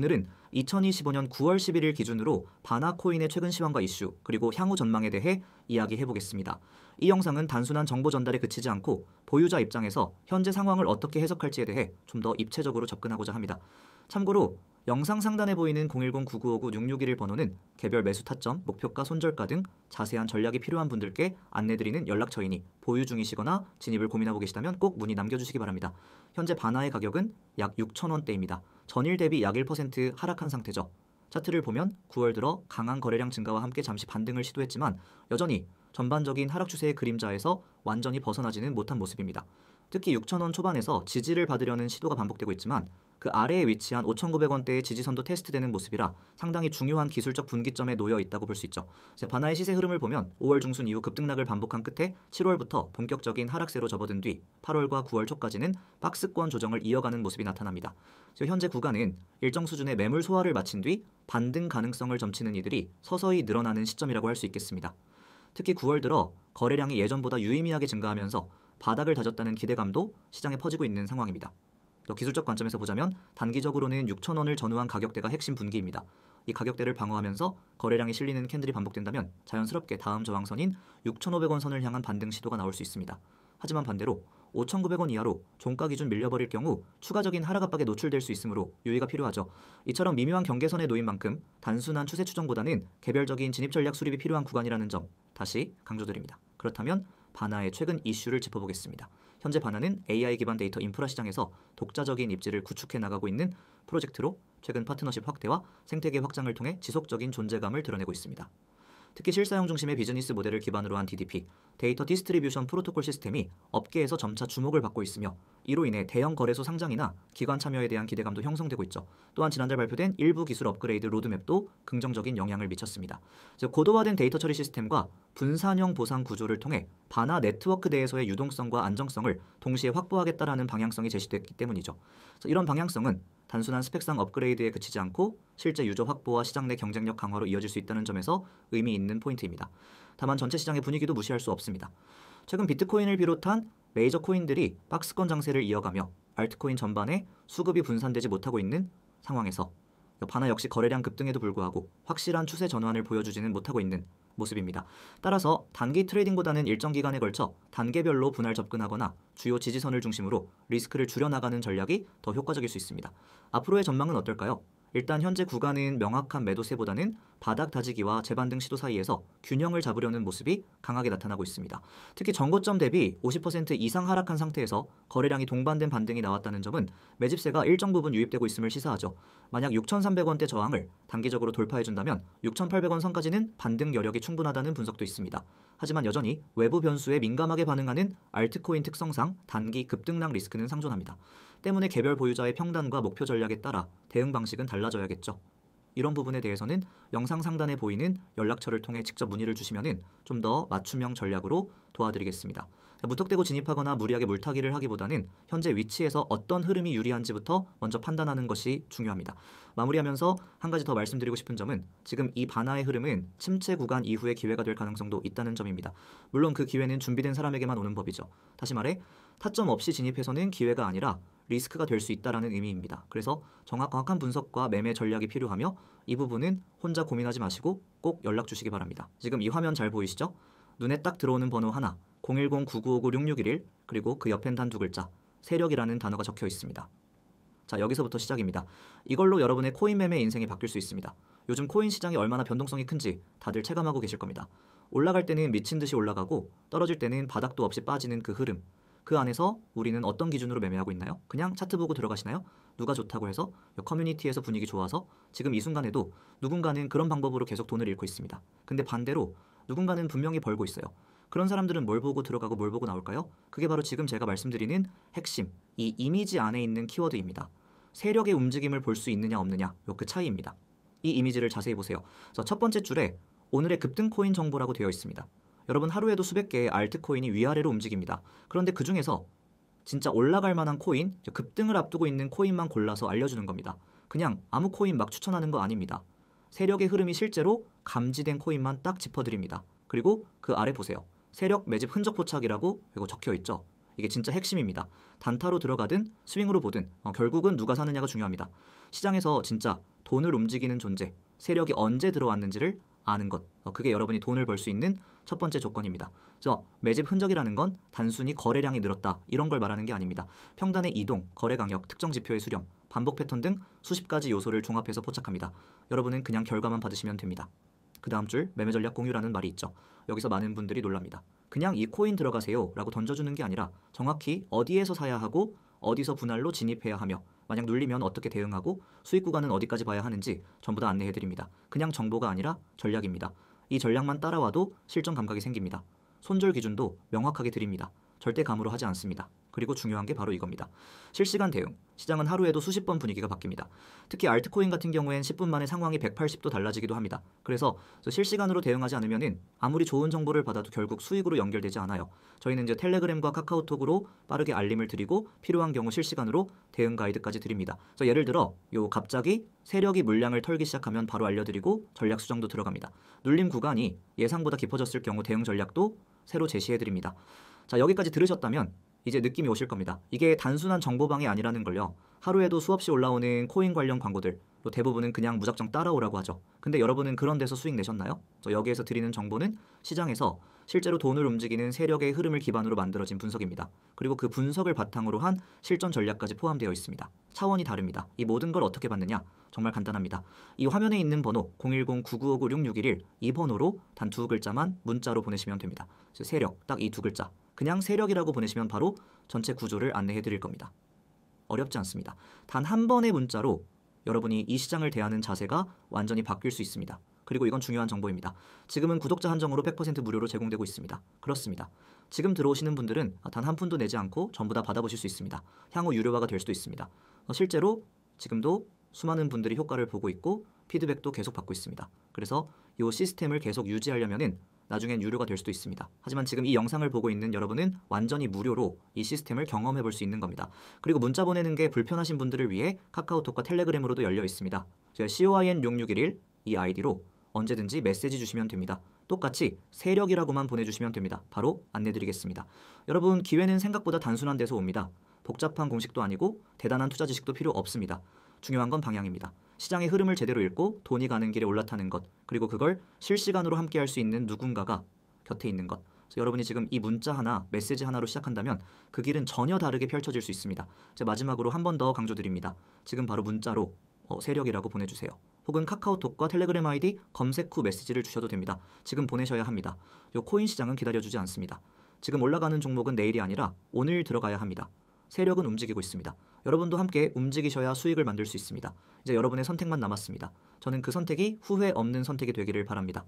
오늘은 2025년 9월 11일 기준으로 바나 코인의 최근 시황과 이슈 그리고 향후 전망에 대해 이야기해 보겠습니다. 이 영상은 단순한 정보 전달에 그치지 않고 보유자 입장에서 현재 상황을 어떻게 해석할지에 대해 좀 더 입체적으로 접근하고자 합니다. 참고로 영상 상단에 보이는 010-9959-661 번호는 개별 매수 타점, 목표가, 손절가 등 자세한 전략이 필요한 분들께 안내드리는 연락처이니 보유 중이시거나 진입을 고민하고 계시다면 꼭 문의 남겨주시기 바랍니다. 현재 바나의 가격은 약 6,000원대입니다. 전일 대비 약 1% 하락한 상태죠. 차트를 보면 9월 들어 강한 거래량 증가와 함께 잠시 반등을 시도했지만 여전히 전반적인 하락 추세의 그림자에서 완전히 벗어나지는 못한 모습입니다. 특히 6,000원 초반에서 지지를 받으려는 시도가 반복되고 있지만 그 아래에 위치한 5,900원대의 지지선도 테스트되는 모습이라 상당히 중요한 기술적 분기점에 놓여 있다고 볼 수 있죠. 바나의 시세 흐름을 보면 5월 중순 이후 급등락을 반복한 끝에 7월부터 본격적인 하락세로 접어든 뒤 8월과 9월 초까지는 박스권 조정을 이어가는 모습이 나타납니다. 현재 구간은 일정 수준의 매물 소화를 마친 뒤 반등 가능성을 점치는 이들이 서서히 늘어나는 시점이라고 할 수 있겠습니다. 특히 9월 들어 거래량이 예전보다 유의미하게 증가하면서 바닥을 다졌다는 기대감도 시장에 퍼지고 있는 상황입니다. 또 기술적 관점에서 보자면 단기적으로는 6,000원을 전후한 가격대가 핵심 분기입니다. 이 가격대를 방어하면서 거래량이 실리는 캔들이 반복된다면 자연스럽게 다음 저항선인 6,500원 선을 향한 반등 시도가 나올 수 있습니다. 하지만 반대로 5,900원 이하로 종가 기준 밀려버릴 경우 추가적인 하락 압박에 노출될 수 있으므로 유의가 필요하죠. 이처럼 미묘한 경계선에 놓인 만큼 단순한 추세 추정보다는 개별적인 진입 전략 수립이 필요한 구간이라는 점 다시 강조드립니다. 그렇다면 바나의 최근 이슈를 짚어보겠습니다. 현재 바나는 AI 기반 데이터 인프라 시장에서 독자적인 입지를 구축해 나가고 있는 프로젝트로 최근 파트너십 확대와 생태계 확장을 통해 지속적인 존재감을 드러내고 있습니다. 특히 실사용 중심의 비즈니스 모델을 기반으로 한 DDP, 데이터 디스트리뷰션 프로토콜 시스템이 업계에서 점차 주목을 받고 있으며 이로 인해 대형 거래소 상장이나 기관 참여에 대한 기대감도 형성되고 있죠. 또한 지난달 발표된 일부 기술 업그레이드 로드맵도 긍정적인 영향을 미쳤습니다. 즉 고도화된 데이터 처리 시스템과 분산형 보상 구조를 통해 바나 네트워크 내에서의 유동성과 안정성을 동시에 확보하겠다라는 방향성이 제시됐기 때문이죠. 이런 방향성은 단순한 스펙상 업그레이드에 그치지 않고 실제 유저 확보와 시장 내 경쟁력 강화로 이어질 수 있다는 점에서 의미 있는 포인트입니다. 다만 전체 시장의 분위기도 무시할 수 없습니다. 최근 비트코인을 비롯한 메이저 코인들이 박스권 장세를 이어가며 알트코인 전반에 수급이 분산되지 못하고 있는 상황에서 바나 역시 거래량 급등에도 불구하고 확실한 추세 전환을 보여주지는 못하고 있는 모습입니다. 따라서 단기 트레이딩보다는 일정 기간에 걸쳐 단계별로 분할 접근하거나 주요 지지선을 중심으로 리스크를 줄여나가는 전략이 더 효과적일 수 있습니다. 앞으로의 전망은 어떨까요? 일단 현재 구간은 명확한 매도세보다는 바닥 다지기와 재반등 시도 사이에서 균형을 잡으려는 모습이 강하게 나타나고 있습니다. 특히 전고점 대비 50% 이상 하락한 상태에서 거래량이 동반된 반등이 나왔다는 점은 매집세가 일정 부분 유입되고 있음을 시사하죠. 만약 6,300원대 저항을 단기적으로 돌파해준다면 6,800원 선까지는 반등 여력이 충분하다는 분석도 있습니다. 하지만 여전히 외부 변수에 민감하게 반응하는 알트코인 특성상 단기 급등락 리스크는 상존합니다. 때문에 개별 보유자의 평단과 목표 전략에 따라 대응 방식은 달라져야겠죠. 이런 부분에 대해서는 영상 상단에 보이는 연락처를 통해 직접 문의를 주시면 좀 더 맞춤형 전략으로 도와드리겠습니다. 무턱대고 진입하거나 무리하게 물타기를 하기보다는 현재 위치에서 어떤 흐름이 유리한지부터 먼저 판단하는 것이 중요합니다. 마무리하면서 한 가지 더 말씀드리고 싶은 점은 지금 이 바나의 흐름은 침체 구간 이후의 기회가 될 가능성도 있다는 점입니다. 물론 그 기회는 준비된 사람에게만 오는 법이죠. 다시 말해 타점 없이 진입해서는 기회가 아니라 리스크가 될 수 있다는 의미입니다. 그래서 정확한 분석과 매매 전략이 필요하며 이 부분은 혼자 고민하지 마시고 꼭 연락 주시기 바랍니다. 지금 이 화면 잘 보이시죠? 눈에 딱 들어오는 번호 하나 010-9959-6611 그리고 그 옆엔 단 두 글자 세력이라는 단어가 적혀 있습니다. 자, 여기서부터 시작입니다. 이걸로 여러분의 코인 매매 인생이 바뀔 수 있습니다. 요즘 코인 시장이 얼마나 변동성이 큰지 다들 체감하고 계실 겁니다. 올라갈 때는 미친 듯이 올라가고 떨어질 때는 바닥도 없이 빠지는 그 흐름. 그 안에서 우리는 어떤 기준으로 매매하고 있나요? 그냥 차트 보고 들어가시나요? 누가 좋다고 해서 커뮤니티에서 분위기 좋아서 지금 이 순간에도 누군가는 그런 방법으로 계속 돈을 잃고 있습니다. 근데 반대로 누군가는 분명히 벌고 있어요. 그런 사람들은 뭘 보고 들어가고 뭘 보고 나올까요? 그게 바로 지금 제가 말씀드리는 핵심, 이 이미지 안에 있는 키워드입니다. 세력의 움직임을 볼 수 있느냐 없느냐, 그 차이입니다. 이 이미지를 자세히 보세요. 첫 번째 줄에 오늘의 급등 코인 정보라고 되어 있습니다. 여러분 하루에도 수백 개의 알트코인이 위아래로 움직입니다. 그런데 그 중에서 진짜 올라갈 만한 코인, 급등을 앞두고 있는 코인만 골라서 알려주는 겁니다. 그냥 아무 코인 막 추천하는 거 아닙니다. 세력의 흐름이 실제로 감지된 코인만 딱 짚어드립니다. 그리고 그 아래 보세요. 세력 매집 흔적 포착이라고 이거 적혀 있죠. 이게 진짜 핵심입니다. 단타로 들어가든 스윙으로 보든 결국은 누가 사느냐가 중요합니다. 시장에서 진짜 돈을 움직이는 존재, 세력이 언제 들어왔는지를 아는 것, 그게 여러분이 돈을 벌 수 있는 첫 번째 조건입니다. 그래서 매집 흔적이라는 건 단순히 거래량이 늘었다 이런 걸 말하는 게 아닙니다. 평단의 이동, 거래 강력, 특정 지표의 수렴, 반복 패턴 등 수십 가지 요소를 종합해서 포착합니다. 여러분은 그냥 결과만 받으시면 됩니다. 그 다음 줄 매매 전략 공유라는 말이 있죠. 여기서 많은 분들이 놀랍니다. 그냥 이 코인 들어가세요 라고 던져주는 게 아니라 정확히 어디에서 사야 하고 어디서 분할로 진입해야 하며 만약 눌리면 어떻게 대응하고 수익 구간은 어디까지 봐야 하는지 전부 다 안내해드립니다. 그냥 정보가 아니라 전략입니다. 이 전략만 따라와도 실전 감각이 생깁니다. 손절 기준도 명확하게 드립니다. 절대 감으로 하지 않습니다. 그리고 중요한 게 바로 이겁니다. 실시간 대응. 시장은 하루에도 수십 번 분위기가 바뀝니다. 특히 알트코인 같은 경우엔 10분 만에 상황이 180도 달라지기도 합니다. 그래서 실시간으로 대응하지 않으면은 아무리 좋은 정보를 받아도 결국 수익으로 연결되지 않아요. 저희는 이제 텔레그램과 카카오톡으로 빠르게 알림을 드리고 필요한 경우 실시간으로 대응 가이드까지 드립니다. 그래서 예를 들어 갑자기 세력이 물량을 털기 시작하면 바로 알려드리고 전략 수정도 들어갑니다. 눌림 구간이 예상보다 깊어졌을 경우 대응 전략도 새로 제시해드립니다. 자, 여기까지 들으셨다면 이제 느낌이 오실 겁니다. 이게 단순한 정보방이 아니라는 걸요. 하루에도 수없이 올라오는 코인 관련 광고들, 또 대부분은 그냥 무작정 따라오라고 하죠. 근데 여러분은 그런 데서 수익 내셨나요? 여기에서 드리는 정보는 시장에서 실제로 돈을 움직이는 세력의 흐름을 기반으로 만들어진 분석입니다. 그리고 그 분석을 바탕으로 한 실전 전략까지 포함되어 있습니다. 차원이 다릅니다. 이 모든 걸 어떻게 받느냐? 정말 간단합니다. 이 화면에 있는 번호 010-9959-6611 이 번호로 단 두 글자만 문자로 보내시면 됩니다. 세력, 딱 이 두 글자. 그냥 세력이라고 보내시면 바로 전체 구조를 안내해 드릴 겁니다. 어렵지 않습니다. 단 한 번의 문자로 여러분이 이 시장을 대하는 자세가 완전히 바뀔 수 있습니다. 그리고 이건 중요한 정보입니다. 지금은 구독자 한정으로 100% 무료로 제공되고 있습니다. 그렇습니다. 지금 들어오시는 분들은 단 한 푼도 내지 않고 전부 다 받아보실 수 있습니다. 향후 유료화가 될 수도 있습니다. 실제로 지금도 수많은 분들이 효과를 보고 있고 피드백도 계속 받고 있습니다. 그래서 이 시스템을 계속 유지하려면은 나중엔 유료가 될 수도 있습니다. 하지만 지금 이 영상을 보고 있는 여러분은 완전히 무료로 이 시스템을 경험해 볼 수 있는 겁니다. 그리고 문자 보내는 게 불편하신 분들을 위해 카카오톡과 텔레그램으로도 열려 있습니다. COIN6611 이 아이디로 언제든지 메시지 주시면 됩니다. 똑같이 세력이라고만 보내주시면 됩니다. 바로 안내드리겠습니다. 여러분, 기회는 생각보다 단순한 데서 옵니다. 복잡한 공식도 아니고 대단한 투자 지식도 필요 없습니다. 중요한 건 방향입니다. 시장의 흐름을 제대로 읽고 돈이 가는 길에 올라타는 것, 그리고 그걸 실시간으로 함께 할 수 있는 누군가가 곁에 있는 것. 그래서 여러분이 지금 이 문자 하나, 메시지 하나로 시작한다면 그 길은 전혀 다르게 펼쳐질 수 있습니다. 제가 마지막으로 한 번 더 강조드립니다. 지금 바로 문자로 세력이라고 보내주세요. 혹은 카카오톡과 텔레그램 아이디 검색 후 메시지를 주셔도 됩니다. 지금 보내셔야 합니다. 요 코인 시장은 기다려주지 않습니다. 지금 올라가는 종목은 내일이 아니라 오늘 들어가야 합니다. 세력은 움직이고 있습니다. 여러분도 함께 움직이셔야 수익을 만들 수 있습니다. 이제 여러분의 선택만 남았습니다. 저는 그 선택이 후회 없는 선택이 되기를 바랍니다.